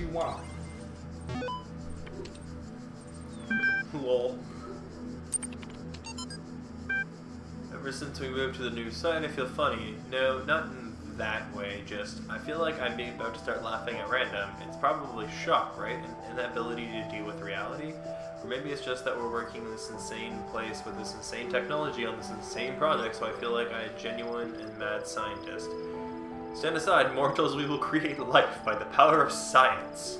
you want. Lol. Ever since we moved to the new site, I feel funny. No, not in that way, just I feel like I'm being about to start laughing at random. It's probably shock, right? And that ability to deal with reality. Or maybe it's just that we're working in this insane place with this insane technology on this insane project, so I feel like I'm a genuine and mad scientist. Stand aside, mortals, we will create life by the power of science.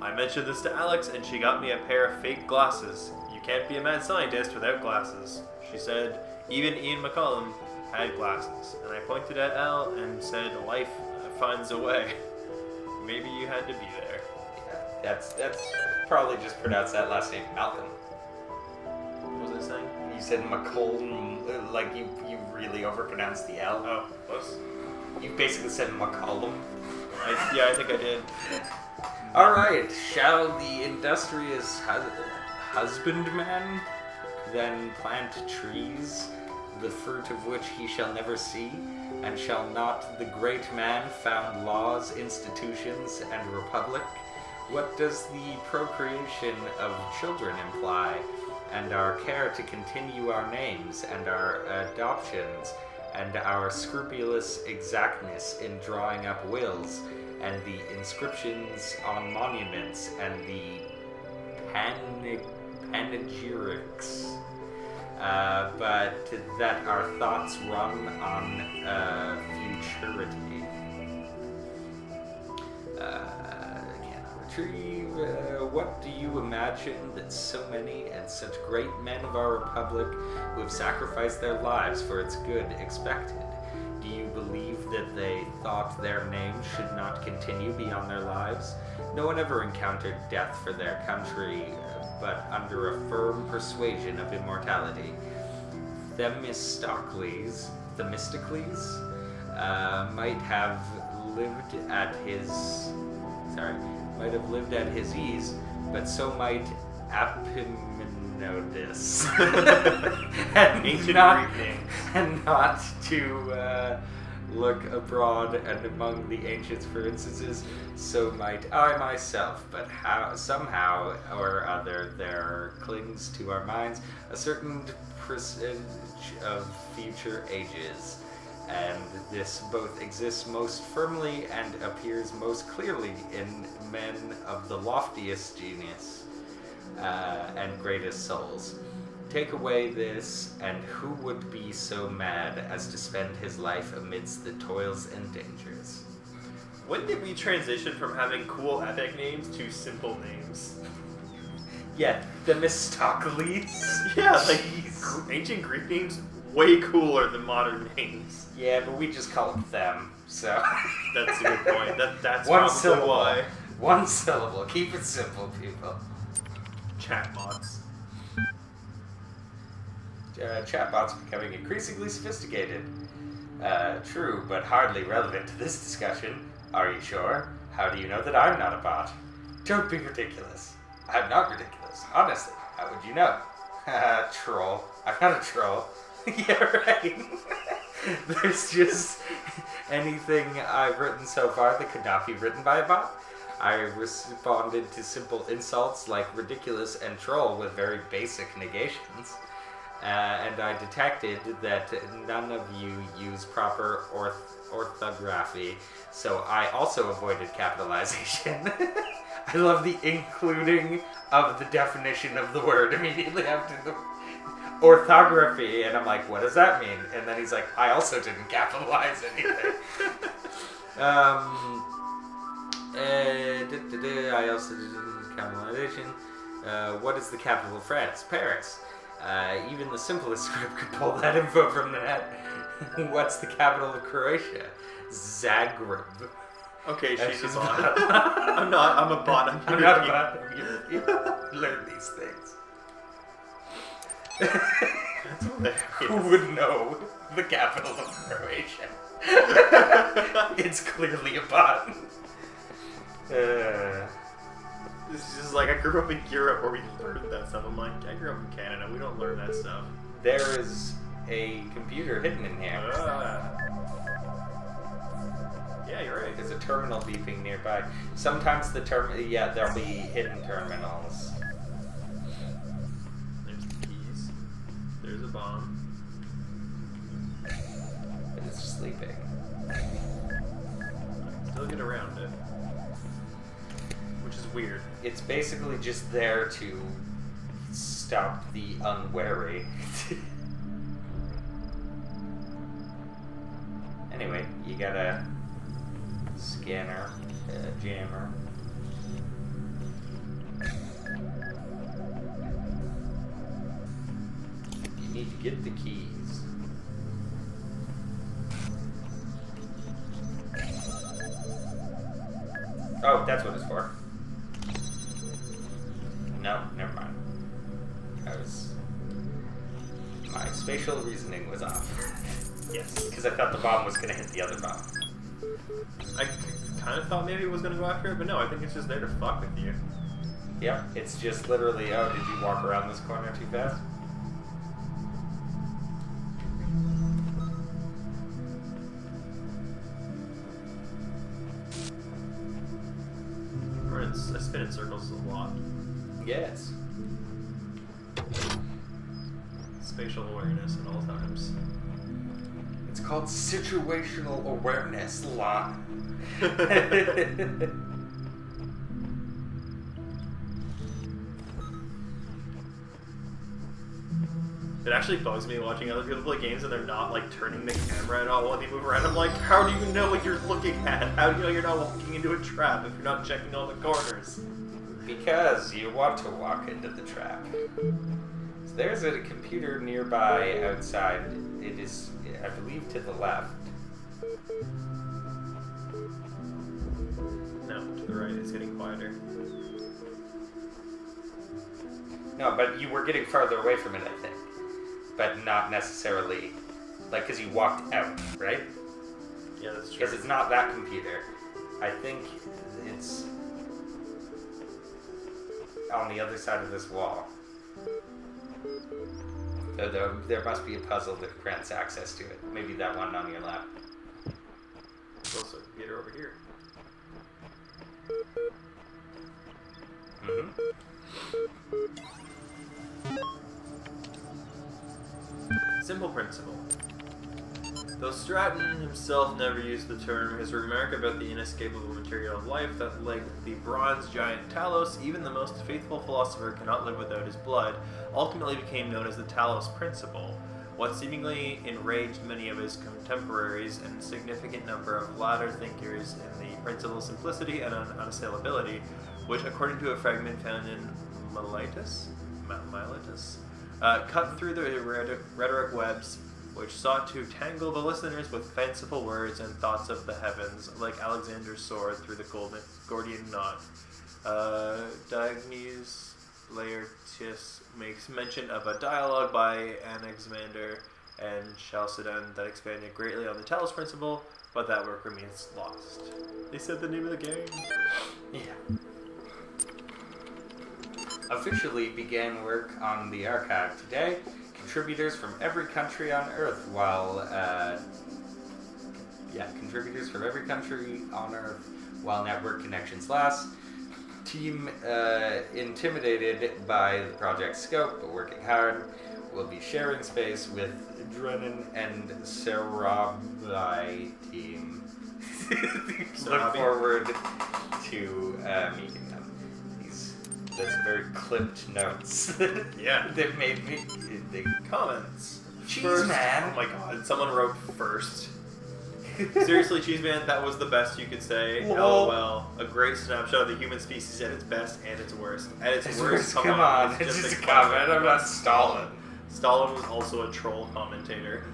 I mentioned this to Alex, and she got me a pair of fake glasses. You can't be a mad scientist without glasses. She said, even Ian McCollum had glasses. And I pointed at Al and said, life finds a way. Maybe you had to be there. Yeah, that's probably just pronounce that last name, Malcolm. What was I saying? You said McCollum, like you really overpronounced the L. Oh, close. You basically said McCollum. Yeah, I think I did. Alright, shall the industrious husbandman then plant trees, the fruit of which he shall never see, and shall not the great man found laws, institutions, and republic? What does the procreation of children imply, and our care to continue our names, and our adoptions, and our scrupulous exactness in drawing up wills, and the inscriptions on monuments, and the panegyrics, but that our thoughts run on futurity. Cannot retrieve. What do you imagine that so many and such great men of our republic who have sacrificed their lives for its good expected? Do you believe that they thought their names should not continue beyond their lives? No one ever encountered death for their country, but under a firm persuasion of immortality. Themistocles might have lived at his ease, but so might Epaminondas. and not to look abroad and among the ancients, for instances, so might I myself, but somehow or other there clings to our minds a certain presage of future ages, and this both exists most firmly and appears most clearly in men of the loftiest genius and greatest souls. Take away this, and who would be so mad as to spend his life amidst the toils and dangers? When did we transition from having cool epic names to simple names? Yeah, Themistocles. Yeah, like ancient Greek names, way cooler than modern names. Yeah, but we just call them, so... That's a good point. That's One probably syllable. why. One syllable. Keep it simple, people. Chatbots. Chatbots are becoming increasingly sophisticated. True, but hardly relevant to this discussion. Are you sure? How do you know that I'm not a bot? Don't be ridiculous. I'm not ridiculous. Honestly, how would you know? Troll. I'm not a troll. Yeah, right. There's just anything I've written so far that could not be written by a bot. I responded to simple insults like ridiculous and troll with very basic negations. And I detected that none of you use proper orthography, so I also avoided capitalization. I love the including of the definition of the word immediately after the orthography, and I'm like, what does that mean? And then he's like, I also didn't capitalize anything. I also didn't capitalization. What is the capital of France? Paris. Even the simplest script could pull that info from the net. What's the capital of Croatia? Zagreb. Okay, she's a bot. I'm not. I'm a bot. I'm not a bot. You learn these things. That's hilarious. Who would know the capital of Croatia? It's clearly a bot. This is just like, I grew up in Europe where we learned that stuff. I'm like, I grew up in Canada. We don't learn that stuff. There is a computer hidden in here. Yeah, you're right. Wait, there's a terminal beeping nearby. Sometimes there'll be hidden terminals. There's the keys. There's a bomb. But it's sleeping. Still get around it. Which is weird. It's basically just there to stop the unwary. Anyway, you got a scanner, a jammer. You need to get the keys. Oh, that's what it's for. No, never mind. My spatial reasoning was off. Yes, because I thought the bomb was going to hit the other bomb. I kind of thought maybe it was going to go after it, but no, I think it's just there to fuck with you. Yep, it's just literally, oh, did you walk around this corner too fast? I spin in circles a lot. Yes. Spatial awareness at all times. It's called situational awareness, Lon. It actually bugs me watching other people play games and they're not like turning the camera at all when they move around. I'm like, how do you know what you're looking at? How do you know you're not walking into a trap if you're not checking all the corners? Because you want to walk into the trap. So there's a computer nearby outside. It is, I believe, to the left. No, to the right. It's getting quieter. No, but you were getting farther away from it, I think. But not necessarily, like, because you walked out, right? Yeah, that's true. Because it's not that computer. I think it's on the other side of this wall. There must be a puzzle that grants access to it. Maybe that one on your lap. There's also a computer over here. Mm-hmm. Simple principle. Though Stratton himself never used the term, his remark about the inescapable material of life that, like the bronze giant Talos, even the most faithful philosopher cannot live without his blood, ultimately became known as the Talos Principle. What seemingly enraged many of his contemporaries and a significant number of latter thinkers in the principle's simplicity and unassailability, which, according to a fragment found in Miletus, cut through the rhetoric webs, which sought to tangle the listeners with fanciful words and thoughts of the heavens, like Alexander's sword through the Gordian knot. Diogenes Laertius makes mention of a dialogue by Anaximander and Chalcedon that expanded greatly on the Talos Principle, but that work remains lost. They said the name of the game. Yeah. Officially began work on the archive today. Contributors from every country on Earth, contributors from every country on Earth while network connections last. Team intimidated by the project's scope, but working hard, will be sharing space with Drennan and Sarabi team. Look forward to meeting them. That's very clipped notes. Yeah. That made me... Comments. Cheese First, Man. Oh my god, someone wrote first. Seriously, Cheese Man, that was the best you could say. Lol. LOL. A great snapshot of the human species at its best and its worst. At its worst, come on. It's just a comment. I'm not Stalin. Stalin was also a troll commentator.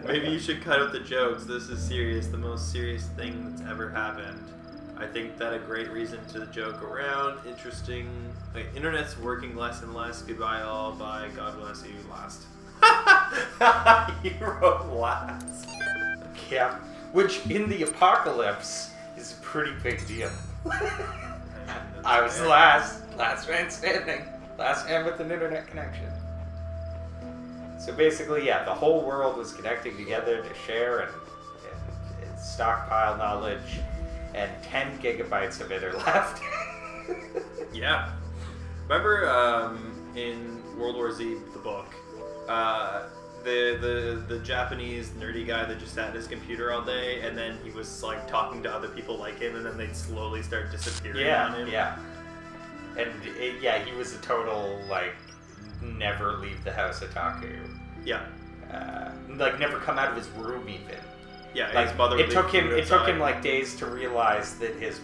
Maybe you should cut out the jokes. This is serious. The most serious thing that's ever happened. I think that a great reason to joke around. Interesting. Wait, internet's working less and less. Goodbye all. Bye. God bless you. Last. You wrote last. Yeah. Which, in the apocalypse, is a pretty big deal. I was last. Last man standing. Last man with an internet connection. So basically, yeah, the whole world was connecting together to share, and stockpile knowledge, and 10 gigabytes of it are left. Yeah. Remember in World War Z, the book, the Japanese nerdy guy that just sat at his computer all day, and then he was like talking to other people like him, and then they'd slowly start disappearing on him. Yeah. And he was a total like never leave the house otaku. Yeah. Like never come out of his room even. Yeah. Like his mother. it took him like days to realize that his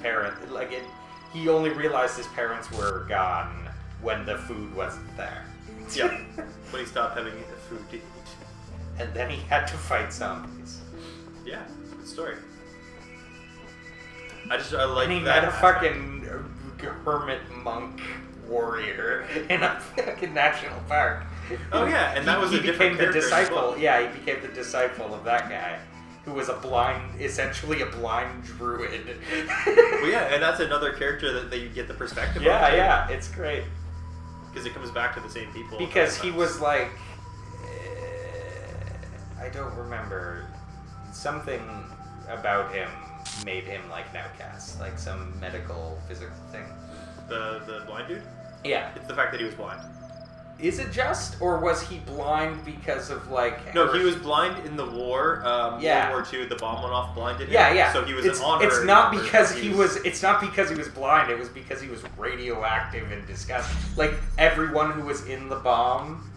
he only realized his parents were gone when the food wasn't there. Yeah. When he stopped having the food to eat. And then he had to fight zombies. Yeah, good story. I like and he that. met a fucking hermit monk warrior in a fucking national park. Oh yeah, and that was a different became the character disciple. as well. Yeah, he became the disciple of that guy, who was essentially a blind druid. Well, yeah, and that's another character that you get the perspective of. Yeah, it's great. Because it comes back to the same people. Because he was like, I don't remember, something about him made him like an outcast, like some medical, physical thing. The blind dude? Yeah. It's the fact that he was blind. Is it just, or was he blind because of like... No, he was blind in the war. Yeah. World War II, the bomb went off, blinded him. Yeah. So he was an honorary It's not member, because but he was. It's not because he was blind. It was because he was radioactive and disgusting. Like everyone who was in the bomb.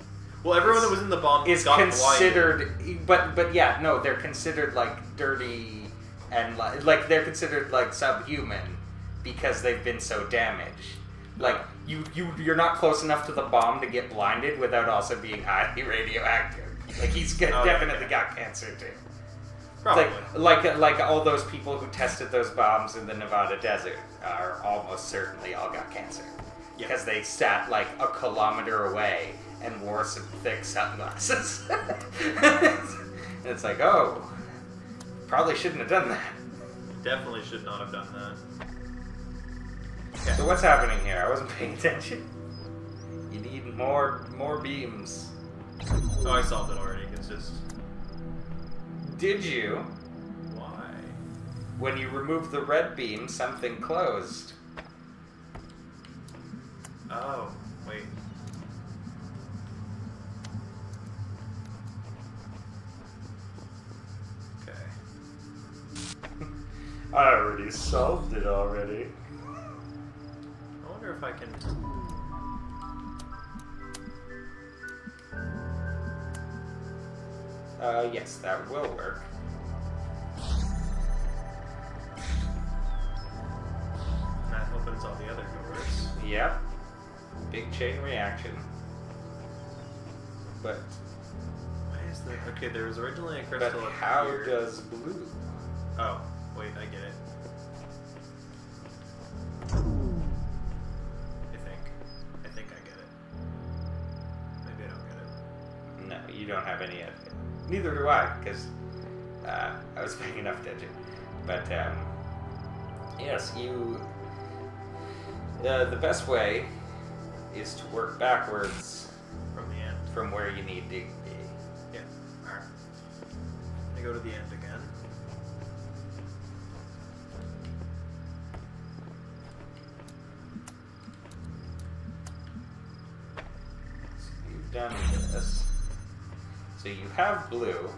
Well, everyone that was in the bomb is got considered. blinded. But yeah, no, they're considered like dirty and like they're considered like subhuman because they've been so damaged. Like you're not close enough to the bomb to get blinded without also being highly radioactive. Like he's definitely got cancer too. Probably. Like all those people who tested those bombs in the Nevada desert are almost certainly all got cancer. Yeah. Because they sat like a kilometer away and wore some thick sunglasses. And it's like, oh, probably shouldn't have done that. Definitely should not have done that. Okay. So what's happening here? I wasn't paying attention. You need more beams. Oh, I solved it already. It's just... Did you? Why? When you removed the red beam, something closed. Oh, wait. Okay. I already solved it already. I wonder if I can... Yes, that will work. And that opens all the other doors. Yep. Big chain reaction. But Why is there... Okay, there was originally a but crystal up how here. does blue? Oh, wait, I get it. I think I get it. Maybe I don't get it. No, you don't have any idea. Neither do I, because I was paying enough attention. But yes, you. The best way is to work backwards From the end. from where you need to be. Yeah. Alright. I go to the end again. So you've done this. So you have blue,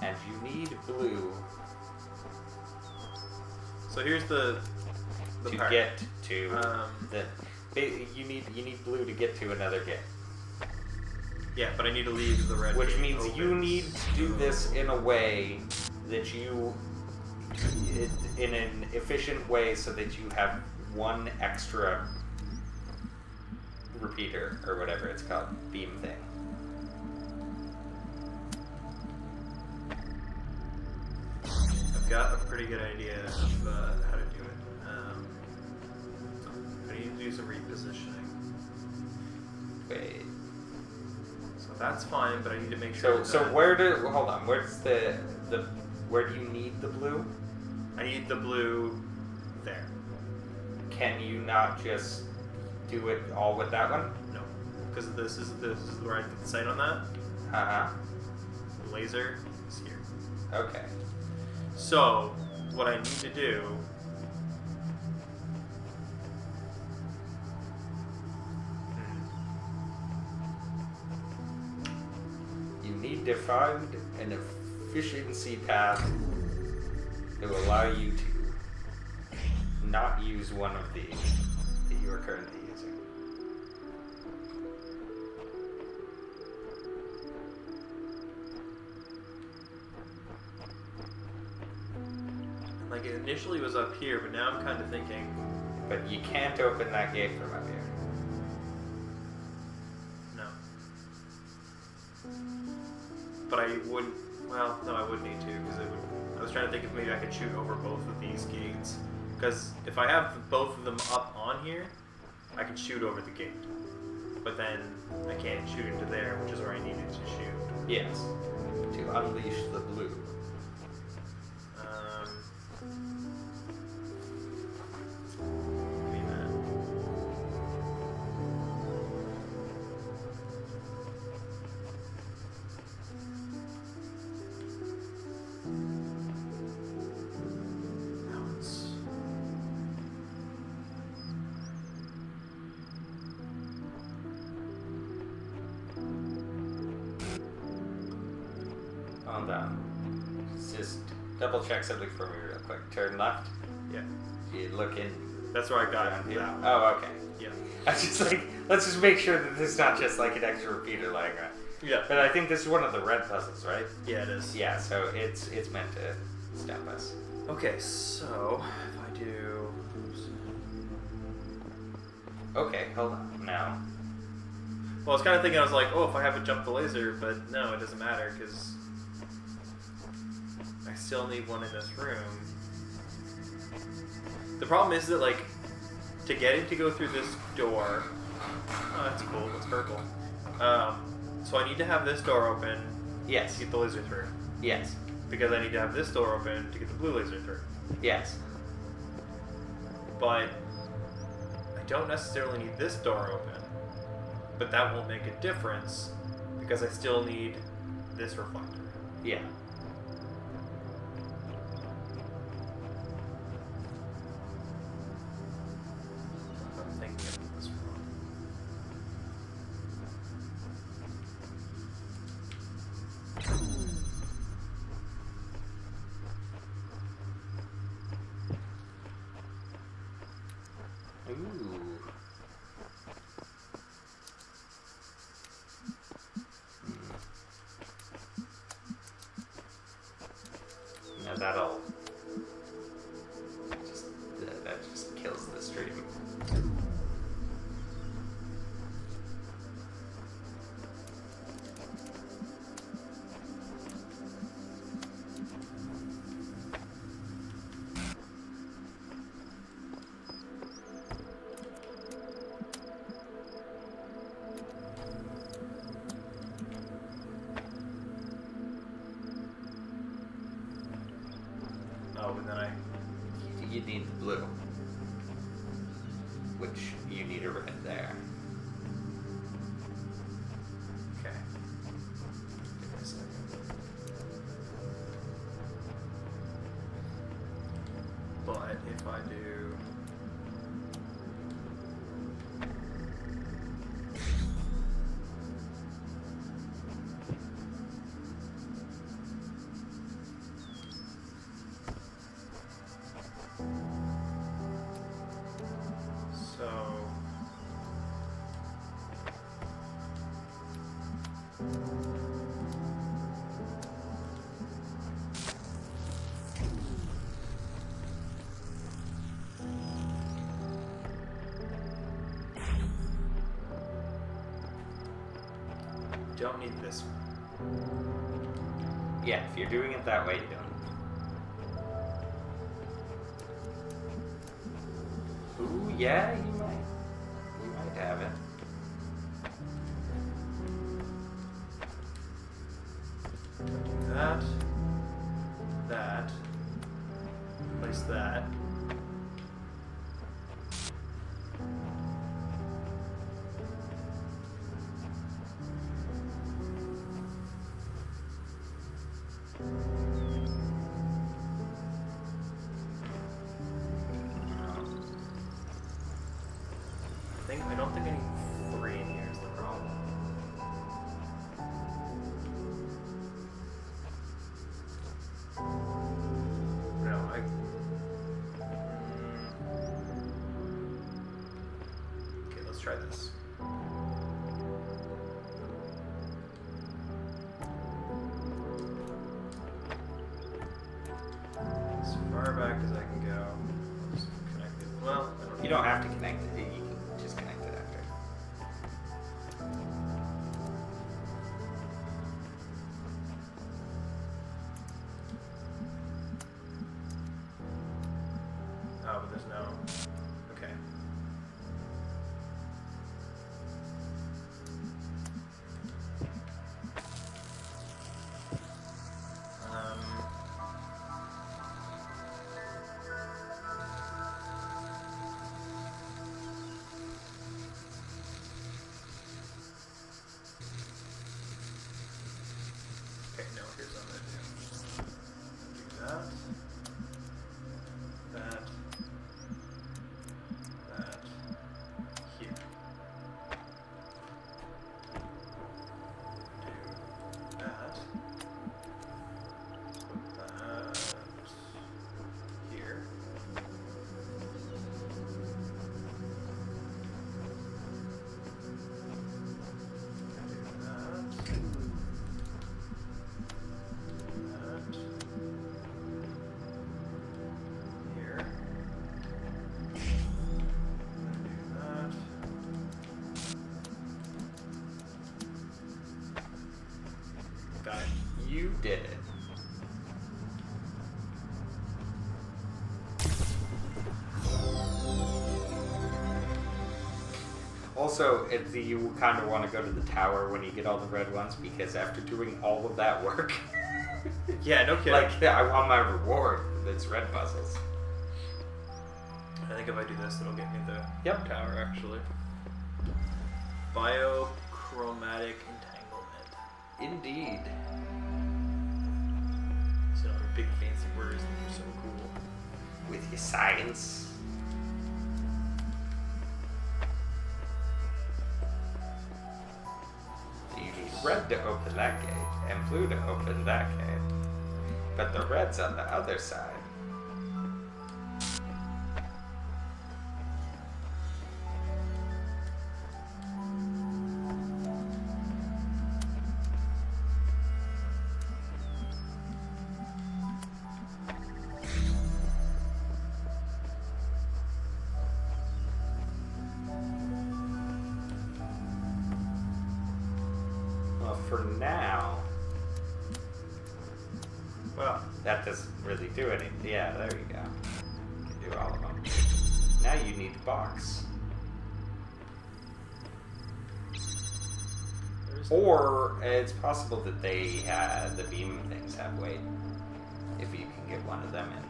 and you need blue So here's the to part. get to Um, you need blue to get to another gate. Yeah, but I need to leave the red Which gate means open. you need to do this in a way that in an efficient way so that you have one extra repeater or whatever it's called, beam thing. I've got a pretty good idea of how to do it. I need to do some repositioning. Wait. So that's fine, but I need to make So sure. so that where's the where do you need the blue? I need the blue there. Can you not just do it all with that one? No, because this is where I put the sight on that. Uh-huh. The laser is here. Okay. So, what I need to do... You need to find an efficiency path that will allow you to not use one of these that you are currently using. Like, it initially was up here, but now I'm kind of thinking... But you can't open that gate from up here. No. But I wouldn't... Well, no, I would need to, because it would... I was trying to think if maybe I could shoot over both of these gates. Because if I have both of them up on here, I can shoot over the gate. But then I can't shoot into there, which is where I needed to shoot. Yes. To unleash the blue. Give me that. Balance. Hold on. Just double check something for me real quick. Turn left. Yeah. You look in. That's where I got around it. here. Yeah. Oh, okay. Yeah. I was just like, let's just make sure that this is not just like an extra repeater lying around. Yeah. But I think this is one of the red puzzles, right? Yeah, it is. Yeah, so it's meant to stop us. Okay, so if I do... Okay, hold on. Now, Well, I was kind of thinking, I was like, oh, if I have it jump the laser, but no, it doesn't matter, because I still need one in this room. The problem is that, like, to get it to go through this door... Oh, that's cool. It's purple. So I need to have this door open yes, to get the laser through. yes, Because I need to have this door open to get the blue laser through. yes. But I don't necessarily need this door open. But that won't make a difference because I still need this reflector. Yeah. I'm thinking of this wrong. Ooh. Now that'll just that just kills the stream. Oh, and then You need the blue, which you need a red there. okay. Give me a second. But if I do... So... Don't need this one. Yeah, if you're doing it that way, you don't. Ooh, yeah, you might. You might have it. Do that. That. Place that. try this. As far back as I can go. Just connect it. Well, I don't You don't have to connect it. You can just connect it after. Oh, but there's no. Okay. Okay, no, here's what I'm gonna do. Do that. That. That. Here. Do that. Put that here. Do that. That. Here. Do that. Got it. You did it. Also, you kind of want to go to the tower when you get all the red ones, because after doing all of that work, Yeah, no kidding. like, I want my reward for these red puzzles. I think if I do this, it'll get me the Yep. tower, actually. Biochromatic entanglement. Indeed. So another big fancy words that are so cool. With your science. You need red to open that gate, and blue to open that gate. But the red's on the other side. Well, for now, Well, that doesn't really do anything. Yeah, there you go. You can do all of them. Now you need the box. there's Or it's possible that the beam things have weight. If you can get one of them in.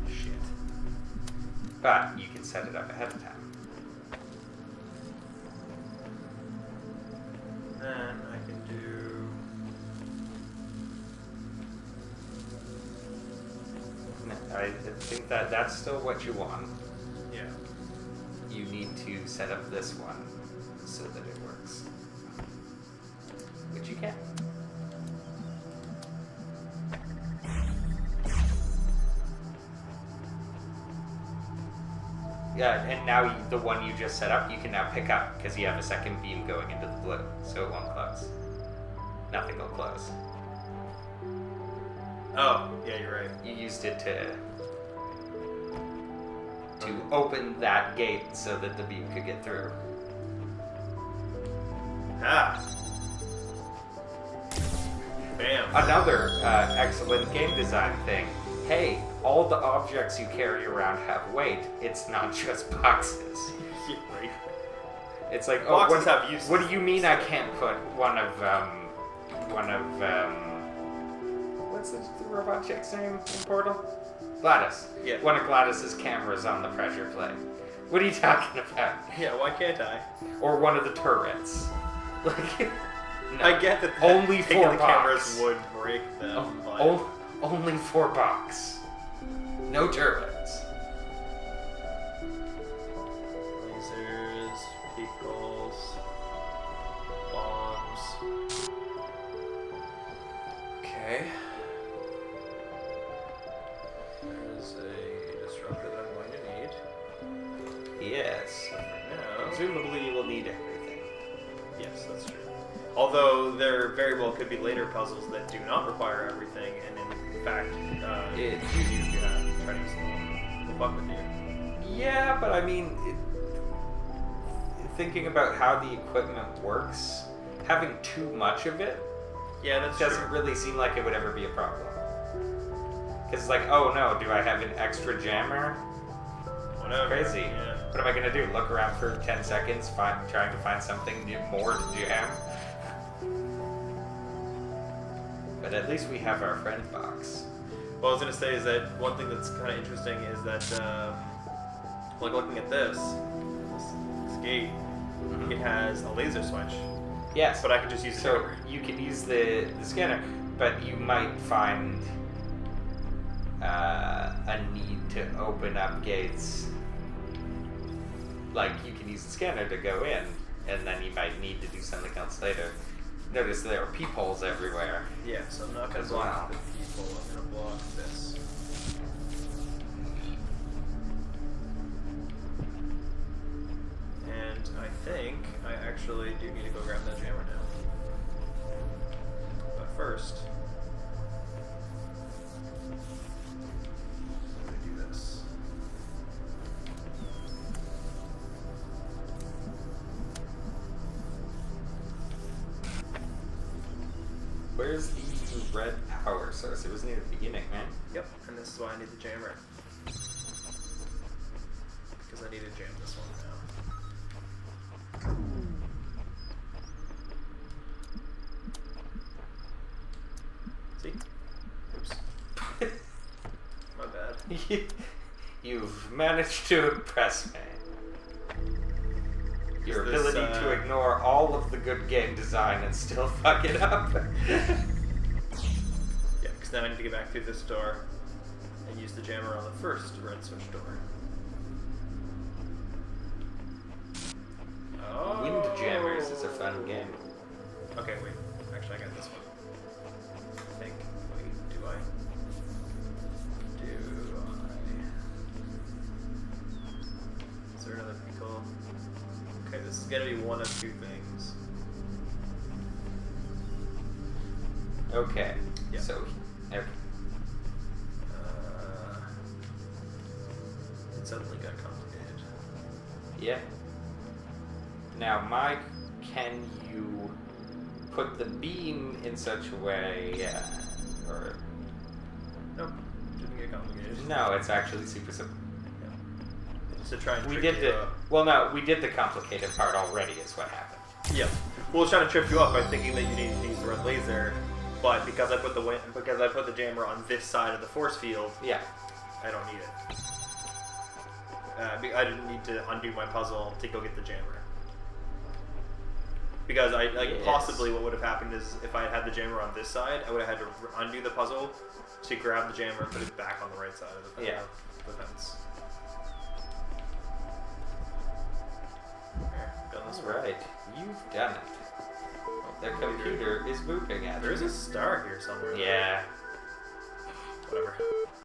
shit. But you can set it up ahead of time. Then I can do. I think that's still what you want. Yeah. You need to set up this one so that it works. Which you can. Yeah, and now the one you just set up, you can now pick up because you have a second beam going into the blue, so it won't close. Nothing will close. Oh, yeah, you're right. You used it to open that gate so that the beam could get through. Ah. Bam. Another excellent game design thing. Hey, all the objects you carry around have weight. It's not just boxes. Yeah, right. It's like, Boxes have uses. what do you mean I can't put one of what's the robot chick's name in Portal? Gladys. Yeah. One of Gladys's cameras on the pressure plate. What are you talking about? Yeah, why can't I? Or one of the turrets. Like, no. I get that Only taking for the box. cameras would break them, but... Only 4 box. No turrets. Lasers, pickles, bombs. Okay. presumably you will need everything. Yes, that's true. Although there very well could be later puzzles that do not require everything, and in fact, It's use you try to use them all. Fuck with you. Yeah, but I mean, thinking about how the equipment works, having too much of it Yeah, that's doesn't true. really seem like it would ever be a problem. Because it's like, oh no, do I have an extra jammer? Whatever. Crazy. Yeah. What am I gonna do? Look around for 10 seconds, trying to find something more to jam? But at least we have our friend box. What I was gonna say is that one thing that's kind of interesting is that, like looking at this gate, it has a laser switch, Yes, but I could just use the so camera. you can use the scanner, but you might find a need to open up gates. Like, you can use the scanner to go in, and then you might need to do something else later. Notice there are peepholes everywhere. Yeah, so I'm not gonna As block well. the people. I'm gonna block this. And I think I actually do need to go grab that jammer now. But first, I'm gonna do this. Where's the red power source? It was near the beginning, right? Yep, and this is why I need the jammer. Because I need to jam this one now. See? Oops. My bad. You've managed to impress me. Your Is this, ability to ignore all of the good game design and still fuck it up. Yeah, because now I need to get back through this door and use the jammer on the first red switch door. Oh. Windjammers is a fun game. Okay, wait. Actually, I got this one. I think. Wait, do I? Is there another pickle? Okay, this is gonna be one of two things. Okay. Yeah. So, okay. It suddenly got complicated. Yeah. Now, Mike, can you put the beam in such a way, or Nope, didn't get complicated. no? It's actually super simple. Just to try and We trick did you the up. well. No, we did the complicated part already. Is what happened. Yeah. Well, it's trying to trip you up by thinking that you need to use the red laser, but because I put the jammer on this side of the force field, Yeah. I don't need it. I didn't need to undo my puzzle to go get the jammer. Because Yes. possibly what would have happened is if I had had the jammer on this side, I would have had to undo the puzzle to grab the jammer and put it back on the right side of the fence. There, done this work. Right. You've done it. The computer is moving at There is you. a star here somewhere. Yeah. Whatever.